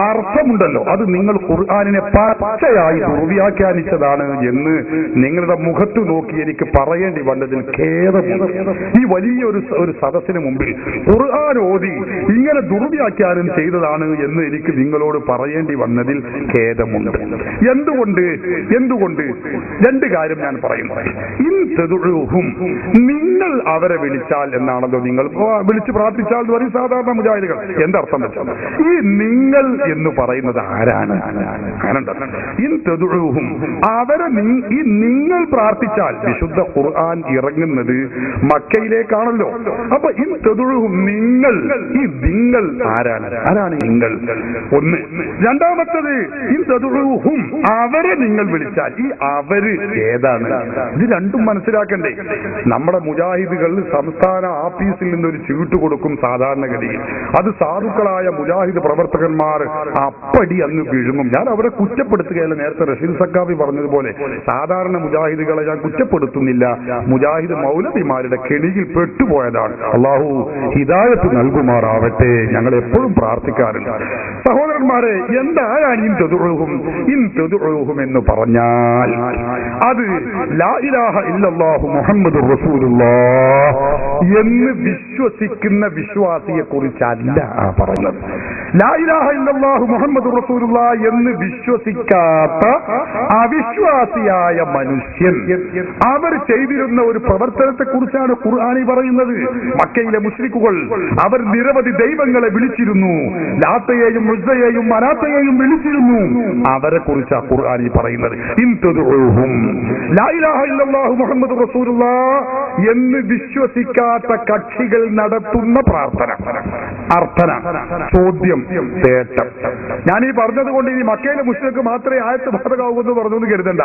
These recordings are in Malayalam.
അർത്ഥമുണ്ടല്ലോ അത് നിങ്ങൾ ഖുർആനിനെ പച്ചയായി ദുർവ്യാഖ്യാനിച്ചതാണ് എന്ന് നിങ്ങളുടെ മുഖത്ത് നോക്കി എനിക്ക് പറയേണ്ടി വന്നതിൽ ഖേദമുണ്ട്. ഈ വലിയൊരു സദസ്സിന് മുമ്പിൽ ഖുർആൻ ഓതി ഇങ്ങനെ ദുർവ്യാഖ്യാനം ചെയ്തതാണ് എന്ന് എനിക്ക് നിങ്ങളോട് പറയേണ്ടി വന്നതിൽ ഖേദമുണ്ട്. എന്തുകൊണ്ട് രണ്ട് കാര്യം ഞാൻ പറയുന്നു. നിങ്ങൾ അവരെ വിളിച്ചാൽ എന്നാണല്ലോ, നിങ്ങൾ വിളിച്ച് പ്രാർത്ഥിച്ചാൽ എന്ന് പറയും സാധാരണ മുജാഹിദുകൾ. എന്തർത്ഥം വെച്ചാൽ ഈ നിങ്ങൾ എന്ന് പറയുന്നത് ആരാണ്? അവരെ ഈ നിങ്ങൾ പ്രാർത്ഥിച്ചാൽ വിശുദ്ധ ഖുർആൻ ഇറങ്ങുന്നത് മക്കയിലേക്കാണല്ലോ. അപ്പൊ നിങ്ങൾ ആരാണ് നിങ്ങൾ? ഒന്ന്. രണ്ടാമത്തത് അവരെ നിങ്ങൾ വിളിച്ചാൽ ഈ അവര് ഏതാണ്? ഇത് രണ്ടും മനസ്സിലാക്കണ്ടേ? നമ്മുടെ മുജാഹിദുകൾ സംസ്ഥാന ആഫീസിൽ നിന്നൊരു ചീട്ട് കൊടുക്കും സാധാരണഗതിയിൽ. അത് സാധുക്കളായ മുജാഹിദ് പ്രവർത്തകന്മാർ അപ്പടി അങ്ങ് വിഴുങ്ങും. ഞാൻ അവരെ കുറ്റപ്പെടുത്തുകയല്ല. നേരത്തെ റഷീദ് സക്കാഫി പറഞ്ഞതുപോലെ സാധാരണ മുജാഹിദുകളെ ഞാൻ കുറ്റപ്പെടുത്തുന്നില്ല. മുജാഹിദ് മൗലവിമാരുടെ കെണിയിൽ പെട്ടുപോയതാണ്. അള്ളാഹു ഹിദായത്ത് നൽകുമാറാവട്ടെ. ഞങ്ങൾ എപ്പോഴും പ്രാർത്ഥിക്കാറുണ്ട്. സഹോദരന്മാരെ, എന്താണ് എന്ന് പറഞ്ഞാൽ അത് ലാ ഇലാഹ ഇല്ലല്ലാഹു മുഹമ്മദുർ റസൂലുള്ളാഹ് എന്ന് വിശ്വസിക്കുന്ന വിശ്വാസിയെ കുറിച്ചല്ല പറയുന്നത്. ലാ ഇലാഹ ഇല്ലല്ലാഹു മുഹമ്മദുർ റസൂലുള്ളാഹ് എന്ന് വിശ്വസിക്കാത്ത അവിശ്വാസിയായ മനുഷ്യൻ അവർ ചെയ്തിരുന്ന ഒരു പ്രവർത്തനത്തെ കുറിച്ചാണ് ഖുർആനി പറയുന്നത്. മക്കയിലെ മുശ്രിക്കുകൾ അവർ നിരവധി ദൈവങ്ങളെ വിളിച്ചിരുന്നു. ലാത്തയെയും ഉസ്സയെയും മനാത്തയെയും വിളിച്ചിരുന്നു. അവരെ കുറിച്ചാണ് ഖുർആനി പറയുന്നത്. ലാ ഇലാഹ ഇല്ലല്ലാഹു മുഹമ്മദുർ റസൂലുള്ളാഹ് എന്ന് വിശ്വസിക്കാത്ത കക്ഷികൾ നടത്തുന്ന പ്രാർത്ഥന, അർത്ഥന, ചോദ്യം, തേട്ടം. ഞാൻ ഈ പറഞ്ഞതുകൊണ്ട് ഇനി മക്കയിലെ മുശ്രിക്ക് മാത്രമേ ആയത്ത് ബാധകമാവൂ എന്ന് പറഞ്ഞൊന്നും കരുതണ്ട.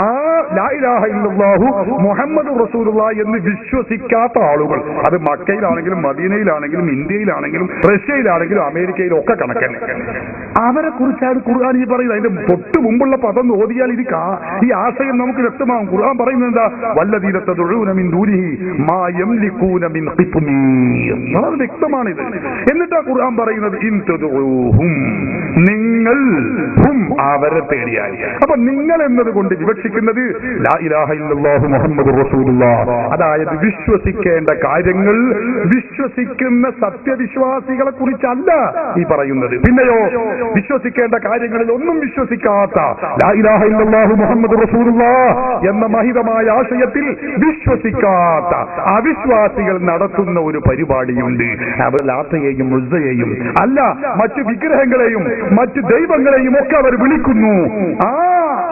ആ ലാ ഇലാഹ ഇല്ലല്ലാഹു മുഹമ്മദുർ റസൂലുള്ളാഹ് എന്ന് വിശ്വസിക്കാത്ത ആളുകൾ, അത് മക്കയിലാണെങ്കിലും മദീനയിലാണെങ്കിലും ഇന്ത്യയിലാണെങ്കിലും റഷ്യയിലാണെങ്കിലും അമേരിക്കയിലും ഒക്കെ കണക്കന്നെ, അവരെ കുറിച്ചാണ് ഖുർആൻ ഈ പറയുന്നത്. അതിന്റെ തൊട്ട് മുമ്പുള്ള പദം ഓതിയാൽ ഈ ആശയം നമുക്ക് വ്യക്തമാകും. ഖുർആൻ പറയുന്നത് എന്താ? വല്ലദീന തദഊന മിൻ ദൂനിഹി മാ യംലികൂന മിൻ ഖിത്മീർ. വളരെ വ്യക്തമാണിത്. എന്നിട്ടാ ഖുർആൻ പറയുന്നത് നിങ്ങൾ അവരെ തേടിയാൽ. അപ്പൊ നിങ്ങൾ എന്നതുകൊണ്ട് വിവക്ഷിക്കുന്നത് ലാ ഇലാഹ ഇല്ലല്ലാഹു മുഹമ്മദുർ റസൂലുള്ളാഹ്, അതായത് വിശ്വസിക്കേണ്ട കാര്യങ്ങൾ വിശ്വസിക്കുന്ന സത്യവിശ്വാസികളെ കുറിച്ചല്ല ഈ പറയുന്നത്. പിന്നെയോ വിശ്വസിക്കേണ്ട കാര്യങ്ങളിൽ ഒന്നും വിശ്വസിക്കാത്ത ലാ ഇലാഹ ഇല്ലല്ലാഹു മുഹമ്മദുർ റസൂലുള്ളാഹ് എന്ന മഹിതമായ ആശയത്തിൽ വിശ്വസിക്കാത്ത അവിശ്വാസികൾ നടത്തുന്ന ഒരു പരിപാടിയുണ്ട്. അവർ ലാത്തയെയും ഉസ്സയെയും അല്ല മറ്റു വിഗ്രഹങ്ങളെയും മറ്റു ദൈവങ്ങളെയും ഒക്കെ അവർ വിളിക്കുന്നു. ആ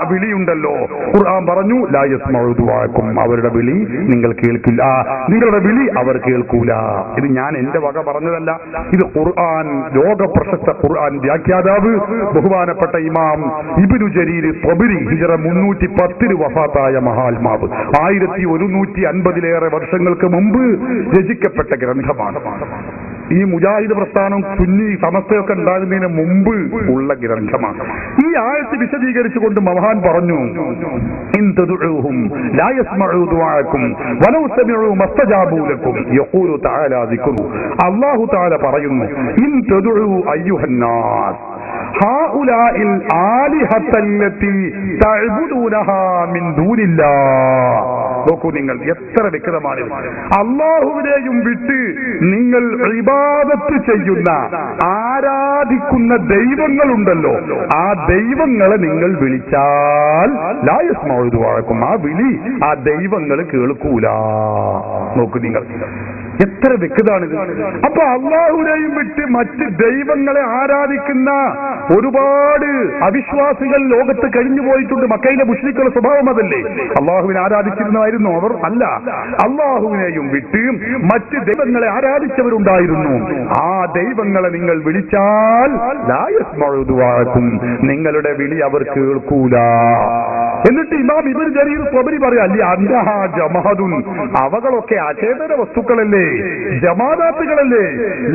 വിളിയുണ്ടല്ലോ, ഖുർആൻ പറഞ്ഞു ലാ യസ്മഉ ദുആക്കും, അവരുടെ വിളി നിങ്ങൾ കേൾക്കില്ല, നിങ്ങളുടെ വിളി അവർ കേൾക്കൂല. ഇത് ഞാൻ എന്റെ വക പറഞ്ഞതല്ല. ഇത് ഖുർആൻ, ലോക പ്രശസ്ത ഖുർആൻ വ്യാഖ്യാതാവ് ബഹുമാനപ്പെട്ട ഇമാം ഇബ്നു ജരീർ ത്വബരി ഹിജ്റ 310 വഫാത്തായ മഹാത്മാവ് 1150 വർഷങ്ങൾക്ക് മുമ്പ് രചിക്കപ്പെട്ട ഗ്രന്ഥമാണ്. ഈ മുജാഹിദ് പ്രസ്ഥാനം സുന്നി സമസ്തയൊക്കെ ഉണ്ടാകുന്നതിന് മുമ്പ് ഉള്ള ഗ്രന്ഥമാണ്. ഈ ആയത്ത് വിശദീകരിച്ചുകൊണ്ട് മഹാൻ പറഞ്ഞു ഇൻ തദഉഹും ലാ യസ്മഉ ദുആഅക്കും വലൗ സമിഉ മസ്തജാബു ലക്കും യഖൂലു തആല ദിക്റു. അല്ലാഹു തആല പറയുന്നു ഇൻ തദഉ അയ്യുഹന്നാസ് ഹൗലാഇൽ ആലിഹത്തല്ലതി തഅബുദൂനഹാ മിൻ ദൂനില്ലാഹ്. നോക്കൂ നിങ്ങൾ, എത്ര വ്യക്തമാണ്. അല്ലാഹുവിനെയും വിട്ട് നിങ്ങൾ ഇബാദത്ത് ചെയ്യുന്ന ആരാധിക്കുന്ന ദൈവങ്ങളുണ്ടല്ലോ, ആ ദൈവങ്ങളെ നിങ്ങൾ വിളിച്ചാൽ ലാ യസ്മഉ ദുആഅക്കും, ആ വിളി ആ ദൈവങ്ങൾ കേൾക്കൂല. നോക്കൂ നിങ്ങൾ, എത്ര വ്യക്തമാണിത്. അപ്പൊ അള്ളാഹുവിനെയും വിട്ട് മറ്റ് ദൈവങ്ങളെ ആരാധിക്കുന്ന ഒരുപാട് അവിശ്വാസികൾ ലോകത്ത് കഴിഞ്ഞു പോയിട്ടുണ്ട്. മക്കയിലെ മുശ്രിക്കുകളുടെ സ്വഭാവം അതല്ലേ? അള്ളാഹുവിനെ ആരാധിച്ചിരുന്നതായിരുന്നു അവർ? അല്ല, അള്ളാഹുവിനെയും വിട്ട് മറ്റ് ദൈവങ്ങളെ ആരാധിച്ചവരുണ്ടായിരുന്നു. ആ ദൈവങ്ങളെ നിങ്ങൾ വിളിച്ചാൽ ലാ യസ്മഉ ദുആഅക്കും, നിങ്ങളുടെ വിളി അവർ കേൾക്കൂല. എന്നിട്ട് ഇമാം ഇബ്നു ജരീർ ത്വബരി പറയാ അന്നഹാ ജമാഅത്തുൻ, അവകളൊക്കെ അചേതന വസ്തുക്കളല്ലേ, ജമാഅത്തുകളല്ലേ.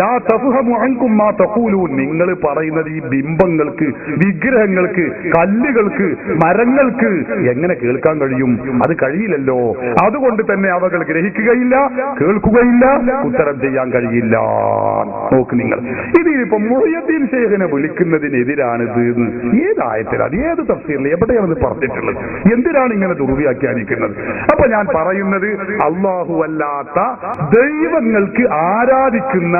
ലാ തഫ്ഹമു അൻകും മാ തഖൂലൂൻ, നിങ്ങൾ പറയുന്നത് ഈ ബിംബങ്ങൾക്ക്, വിഗ്രഹങ്ങൾക്ക്, കല്ലുകൾക്ക്, മരങ്ങൾക്ക് എങ്ങനെ കേൾക്കാൻ കഴിയും? അത് കഴിയില്ലല്ലോ. അതുകൊണ്ട് തന്നെ അവകൾ ഗ്രഹിക്കുകയില്ല, കേൾക്കുകയില്ല, ഉത്തരം ചെയ്യാൻ കഴിയില്ല. നോക്ക് നിങ്ങൾ, ഇതിലിപ്പോ മുഹ്യിദ്ദീൻ ശൈഖിനെ വിളിക്കുന്നതിനെതിരാണിത്. ഏതായത്തിൽ അത് ഏത് തഫ്സീറിൽ എവിടെയാണ് പറഞ്ഞിട്ടുള്ളത്? എന്തിനാണ് ഇങ്ങനെ ദുർവ്യാഖ്യാനിക്കുന്നത്? അപ്പൊ ഞാൻ പറയുന്നത് അല്ലാഹു അല്ലാത്ത ദൈവങ്ങൾക്ക് ആരാധിക്കുന്ന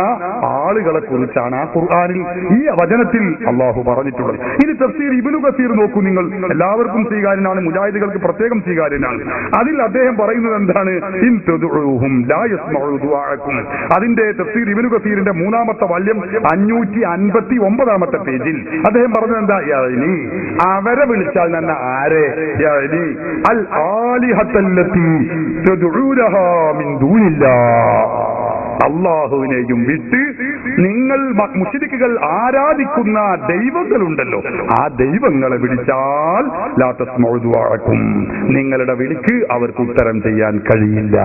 ആളുകളെ കുറിച്ചാണ് ആ ഖുർആനിൽ ഈ വചനത്തിൽ അല്ലാഹു പറഞ്ഞിട്ടുള്ളത്. ഇനി തഫ്സീർ ഇബ്നു കസീർ നോക്കൂ നിങ്ങൾ, എല്ലാവർക്കും സ്വീകാര്യനാണ്, മുജാഹിദുകൾക്ക് പ്രത്യേകം സ്വീകാര്യനാണ്. അതിൽ അദ്ദേഹം പറയുന്നത് എന്താണ്? ഇൻ തദ്ഉഹും ലാ യസ്മഉ ദുആഅക്കും. അതിന്റെ തഫ്സീർ ഇബ്നു കസീറിന്റെ 3-ാമത്തെ വാല്യം 559-ാമത്തെ പേജിൽ അദ്ദേഹം പറഞ്ഞത് എന്താ? യഅനി, അവരെ വിളിച്ചാൽ തന്നെ ആരെ? യഅനി അൽ ആലിഹത്തല്ലതി തദ്ഉനഹാ മിൻ ദൂനില്ലാഹ്, അല്ലാഹുവിനെയും വിട്ട് നിങ്ങൾ മുശ്രിക്കുകൾ ആരാധിക്കുന്ന ദൈവങ്ങളുണ്ടല്ലോ, ആ ദൈവങ്ങളെ വിളിച്ചാൽ ലാ തസ്മഉ ദുആഅക്കും, നിങ്ങളുടെ വിളിക്ക് അവർക്ക് ഉത്തരം ചെയ്യാൻ കഴിയില്ല.